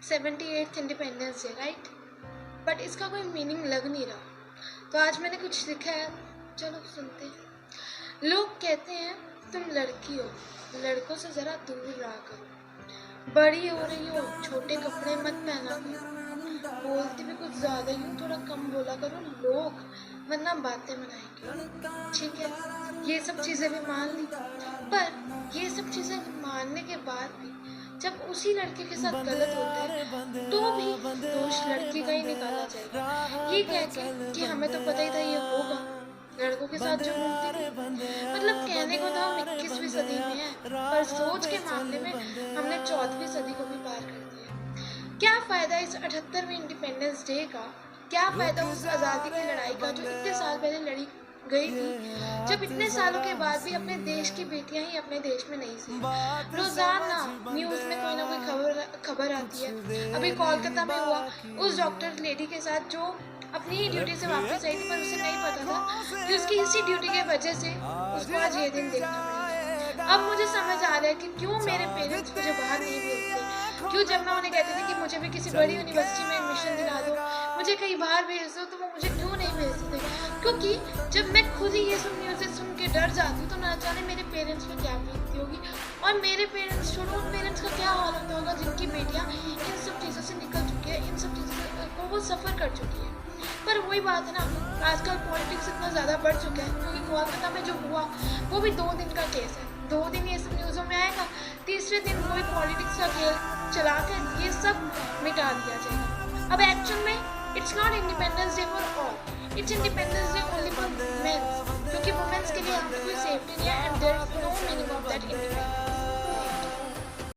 78th independence day, right? But इसका कोई meaning लग नहीं रहा, तो आज मैंने कुछ लिखा है, चलो सुनते हैं। लोग कहते हैं तुम लड़की हो, लड़कों से ज़रा दूर रहा करो, बड़ी हो रही हो, छोटे कपड़े मत पहना करो, बोलती भी कुछ ज़्यादा ही हो, थोड़ा कम बोला करो लोग, वरना बातें बनाएंगे। ठीक है, ये सब चीज़ें भी मान ली, पर ये सब चीज़ें मानने के बाद भी जब उसी लड़के के साथ गलत होता है तो भी दोष लड़की का ही निकाला जाएगा, ये कह के कि हमें तो पता ही था ये होगा, लड़कों के साथ जो घूमती थी। मतलब कहने को तो हम 21वीं सदी में हैं, पर सोच के मामले में हमने 14वीं सदी को भी पार कर दिया। क्या फायदा इस 78वें इंडिपेंडेंस डे का, क्या फायदा उस आज़ादी की लड़ाई का जो इतने साल पहले लड़ी गई थी, जब इतने सालों के बाद भी अपने देश की बेटियां ही अपने देश में नहीं थी। रोजाना न्यूज में कोई ना कोई खबर आती है। अभी कोलकाता में हुआ उस डॉक्टर लेडी के साथ जो अपनी ही ड्यूटी से वापस आई थी, पर उसे नहीं पता था कि उसकी इसी ड्यूटी के वजह से उसको आज ये दिन देखना पड़ेगा। अब मुझे समझ आ रहा है कि क्यों मेरे पेरेंट्स मुझे बाहर नहीं भेजते, क्यों जब मैं उन्हें कहती थी कि मुझे भी किसी बड़ी यूनिवर्सिटी में एडमिशन दिला दो, मुझे कहीं बाहर भेज दो, तो वो मुझे क्यों नहीं भेजते थे। क्योंकि जब मैं खुद ही ये सब न्यूज़ें सुन के डर जाती हूँ तो ना जाने मेरे पेरेंट्स में क्या बीतती होगी, और मेरे पेरेंट्स छोड़ो, उन पेरेंट्स का क्या हाल होता होगा जिनकी बेटियाँ इन सब चीज़ों से निकल चुकी है, इन सब चीज़ों को वो सफ़र कर चुकी है। पर वही बात है ना, आजकल पॉलिटिक्स इतना ज़्यादा बढ़ चुका है, क्योंकि कोलकाता में जो हुआ वो भी 2 दिन का केस है, 2 दिन ये सब न्यूज़ों में आएगा, तीसरे दिन कोई पॉलिटिक्स का खेल चला कर ये सब मिटा दिया जाएगा। अब एक्चुअल में it's not independence day for all, it's independence day only for mens, क्योंकि वुमेन्स के लिए यहाँ पे कोई सेफ्टी नहीं है, and there is no meaning of that independence.